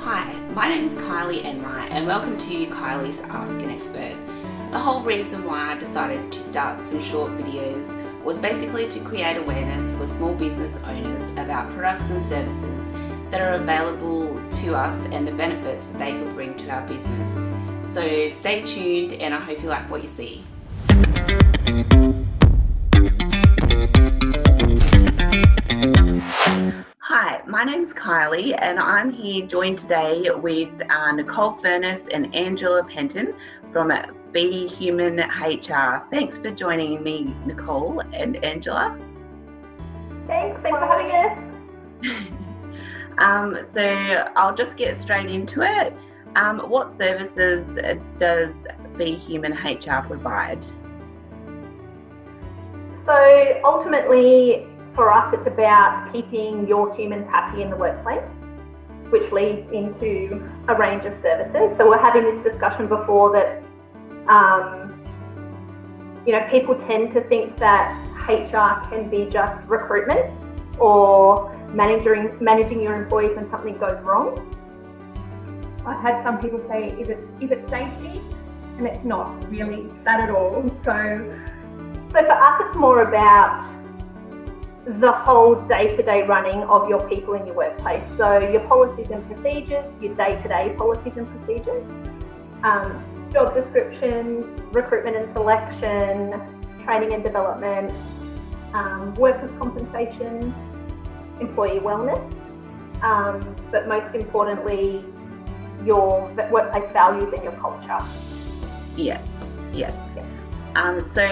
Hi, my name is Kylie Enright and welcome to Kylie's Ask an Expert. The whole reason why I decided to start some short videos was basically to create awareness for small business owners about products and services that are available to us and the benefits that they could bring to our business. So stay tuned and I hope you like what you see. Hi, my name's Kylie and I'm here joined today with Nicole Furness and Angela Penton from Be Human HR. Thanks for joining me, Nicole and Angela. Thanks for having us. So I'll just get straight into it. What services does Be Human HR provide? So ultimately, for us, it's about keeping your humans happy in the workplace, which leads into a range of services. So we're having this discussion before that, people tend to think that HR can be just recruitment or managing your employees when something goes wrong. I've had some people say, is it safety? And it's not really that at all. So for us, it's more about the whole day-to-day running of your people in your workplace. So your policies and procedures, your day-to-day policies and procedures, job description, recruitment and selection, training and development, workers' compensation, employee wellness, but most importantly, your workplace values and your culture. Yes. So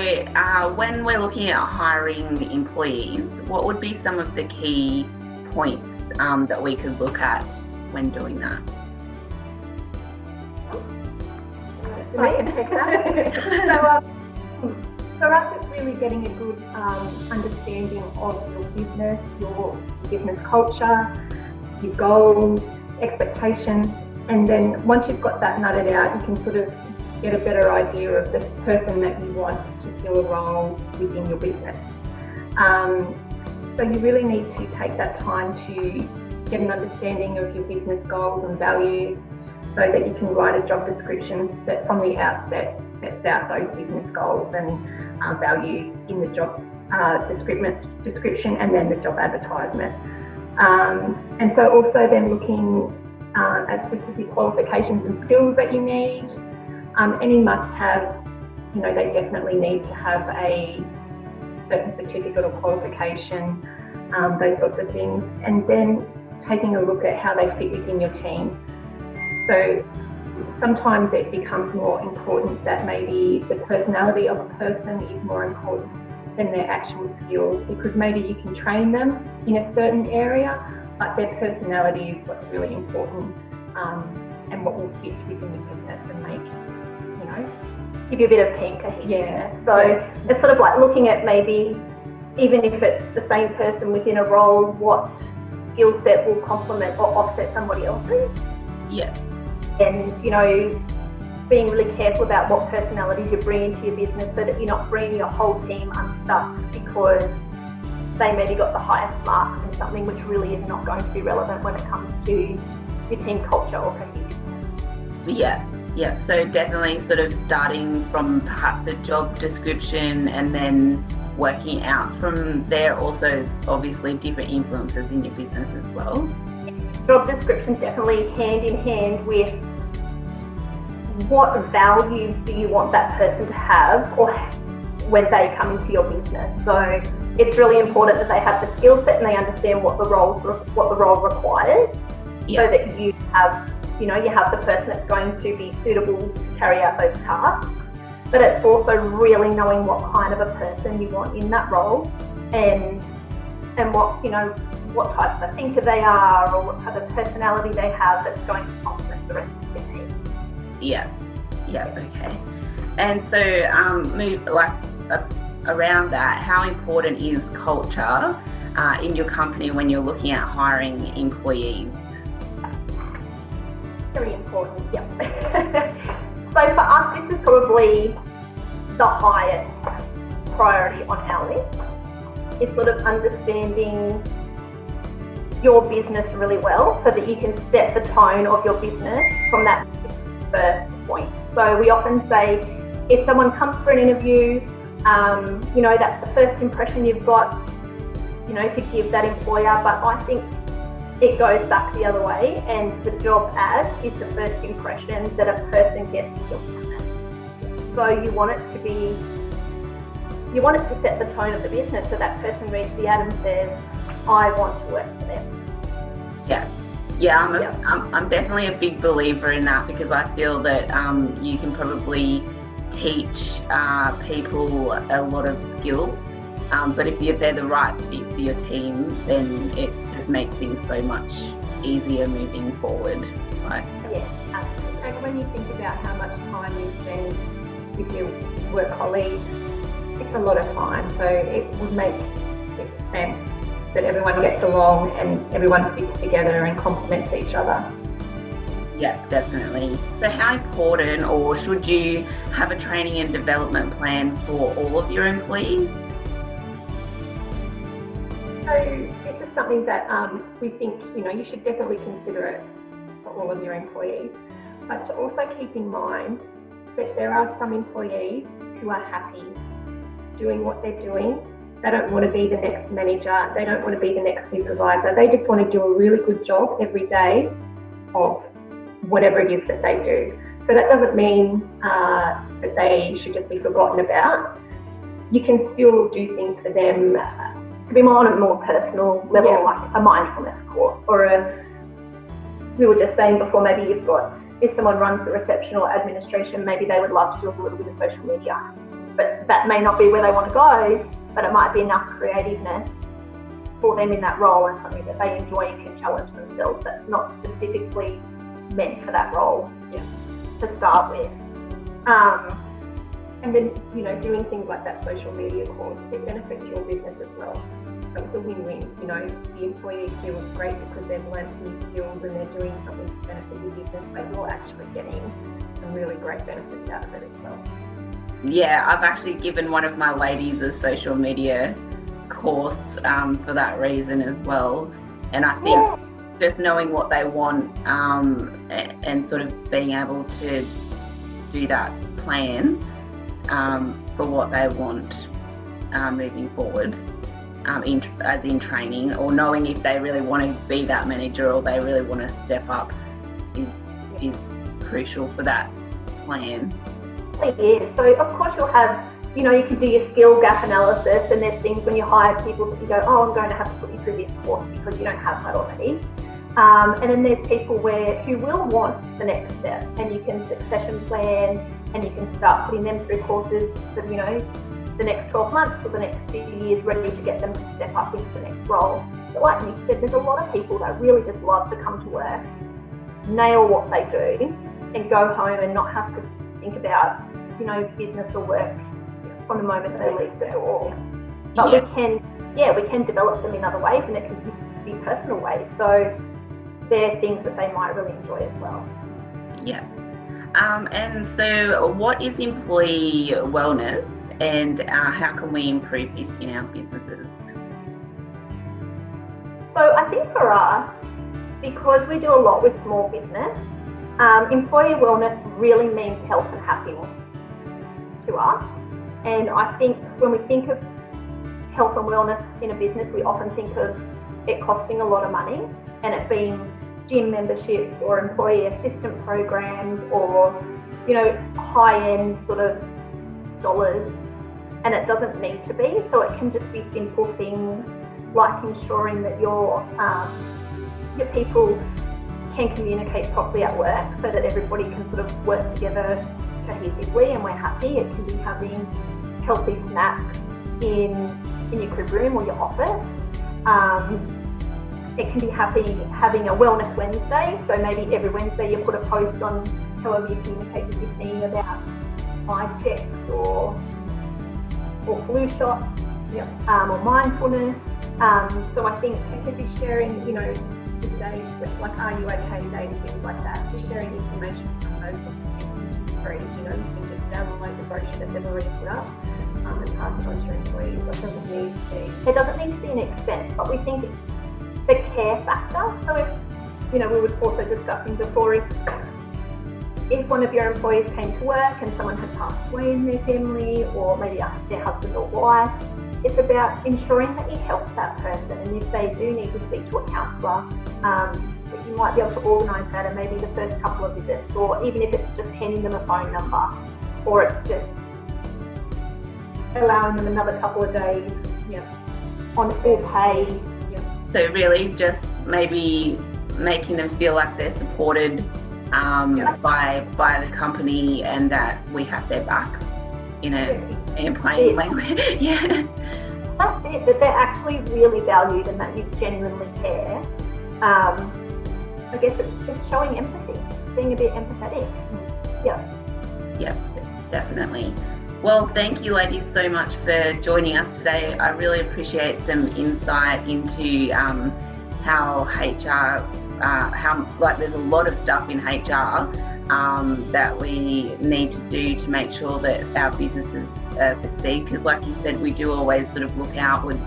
when we're looking at hiring employees, what would be some of the key points that we could look at when doing that? I can take that. So for us, it's really getting a good understanding of your business culture, your goals, expectations, and then once you've got that nutted out, you can sort of get a better idea of the person that you want to fill a role within your business. So you really need to take that time to get an understanding of your business goals and values so that you can write a job description that from the outset sets out those business goals and values in the job description and then the job advertisement. And so also then looking at specific qualifications and skills that you need. Any must-haves, they definitely need to have a certain certificate or qualification, those sorts of things. And then taking a look at how they fit within your team. So sometimes it becomes more important that maybe the personality of a person is more important than their actual skills, because maybe you can train them in a certain area, but their personality is what's really important and what will fit within your business and make, give you a bit of team cohesion. Yeah. So it's sort of like looking at maybe, even if it's the same person within a role, what skill set will complement or offset somebody else's. Yeah. And, being really careful about what personalities you bring into your business so that you're not bringing your whole team unstuck because they maybe got the highest marks in something which really is not going to be relevant when it comes to your team culture or cohesion. Yeah, so definitely sort of starting from perhaps a job description and then working out from there, also obviously different influences in your business as well. Job description definitely hand in hand with what values do you want that person to have or when they come into your business. So it's really important that they have the skill set and they understand what the role requires, so that you have the person that's going to be suitable to carry out those tasks. But it's also really knowing what kind of a person you want in that role and what type of a thinker they are or what type of personality they have that's going to complement the rest of your team. Okay. And so around that, how important is culture in your company when you're looking at hiring employees? Very important, yeah. So for us, this is probably the highest priority on our list. It's sort of understanding your business really well so that you can set the tone of your business from that first point. So we often say, if someone comes for an interview, that's the first impression you've got, to give that employer. But I think it goes back the other way, and the job ad is the first impression that a person gets of your business. So you want it to set the tone of the business so that person reads the ad and says, I want to work for them. I'm definitely a big believer in that, because I feel that you can probably teach people a lot of skills, but if they're the right fit for your team, then it just makes things so much easier moving forward. Right? Yeah, absolutely. And when you think about how much time you spend with your work colleagues, it's a lot of time, so it would make sense that everyone gets along and everyone fits together and complements each other. Yeah, definitely. So how important, or should you have a training and development plan for all of your employees? So this is something that we think, you should definitely consider it for all of your employees, but to also keep in mind that there are some employees who are happy doing what they're doing. They don't want to be the next manager. They don't want to be the next supervisor. They just want to do a really good job every day of whatever it is that they do. So that doesn't mean that they should just be forgotten about. You can still do things for them to be more on a more personal level, like a mindfulness course, or we were just saying before, maybe if someone runs the reception or administration, maybe they would love to do a little bit of social media, but that may not be where they want to go, but it might be enough creativeness for them in that role, and something that they enjoy and can challenge themselves, that's not specifically meant for that role to start with. And then, doing things like that social media course, it benefits your business as well. So it's a win-win. The employee feels great because they've learned new skills and they're doing something to benefit your business, but you're actually getting some really great benefits out of it as well. Yeah, I've actually given one of my ladies a social media course for that reason as well. And I think just knowing what they want and sort of being able to do that plan for what they want moving forward, as in training, or knowing if they really want to be that manager or they really want to step up is crucial for that plan. It is. So of course you'll have, you can do your skill gap analysis, and there's things when you hire people that you go, I'm going to have to put you through this course because you don't have that already. And then there's people who will want the next step, and you can succession plan and you can start putting them through courses for, the next 12 months or the next 50 years, ready to get them to step up into the next role. But like Nick said, there's a lot of people that really just love to come to work, nail what they do, and go home and not have to think about, business or work from the moment they leave the door. But we can develop them in other ways, and it can be personal ways. So they're things that they might really enjoy as well. Yeah. And so what is employee wellness, and how can we improve this in our businesses? So I think for us, because we do a lot with small business, employee wellness really means health and happiness to us. And I think when we think of health and wellness in a business, we often think of it costing a lot of money, and it being gym memberships or employee assistant programs or, high-end sort of dollars, and it doesn't need to be. So it can just be simple things like ensuring that your people can communicate properly at work so that everybody can sort of work together cohesively and we're happy. It can be having healthy snacks in your crib room or your office. It can be having a Wellness Wednesday, so maybe every Wednesday you put a post on however you communicate with your team about eye checks or flu shots, or mindfulness. So I think it could be sharing, the days, like Are You Okay Day and things like that, just sharing information from those free. You can just download the brochure that they've already put up and pass it on to your employees. It doesn't need to be an expense, but we think the care factor. So if, we were also discussing before, if one of your employees came to work and someone had passed away in their family, or maybe their husband or wife, it's about ensuring that you help that person. And if they do need to speak to a counsellor, that you might be able to organise that, and maybe the first couple of visits, or even if it's just handing them a phone number, or it's just allowing them another couple of days on full pay. So really just maybe making them feel like they're supported by the company, and that we have their back in plain language. Yeah. That's it, that they're actually really valued and that you genuinely care. I guess it's showing empathy, being a bit empathetic. Yeah, definitely. Well, thank you ladies so much for joining us today. I really appreciate some insight into how HR, there's a lot of stuff in HR that we need to do to make sure that our businesses succeed. Because like you said, we do always sort of look out with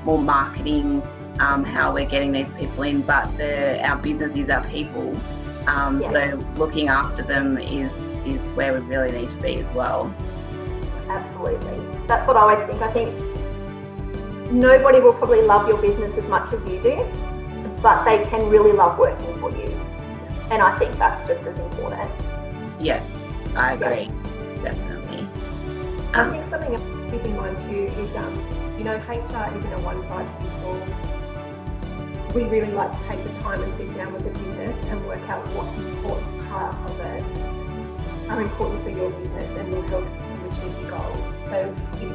more marketing, how we're getting these people in, but our business is our people. So looking after them is where we really need to be as well. Absolutely. That's what I always think. I think nobody will probably love your business as much as you do, but they can really love working for you. And I think that's just as important. Yeah, I agree. Definitely. I think something else to keep in mind too is, HR isn't a one-size-fits-all. We really like to take the time and sit down with the business and work out what important part of it are important for your business and will help you achieve your goals. So you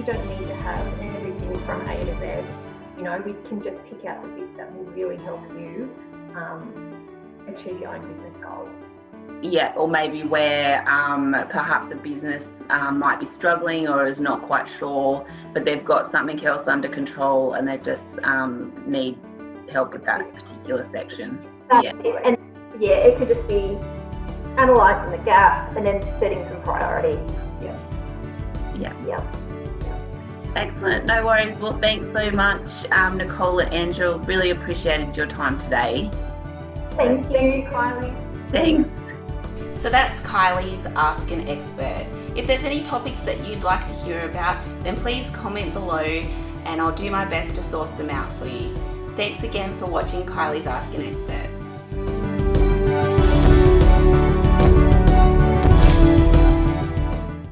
don't need to have everything from A to Z. We can just pick out the bits that will really help you achieve your own business goals. Yeah, or maybe where perhaps a business might be struggling or is not quite sure, but they've got something else under control and they just need help with that particular section. And it could just be analysing the gap and then setting some priorities. Yeah. Excellent. No worries. Well, thanks so much, Nicole and Angela. Really appreciated your time today. Thank you, Kylie. Thanks. So that's Kylie's Ask an Expert. If there's any topics that you'd like to hear about, then please comment below and I'll do my best to source them out for you. Thanks again for watching Kylie's Ask an Expert.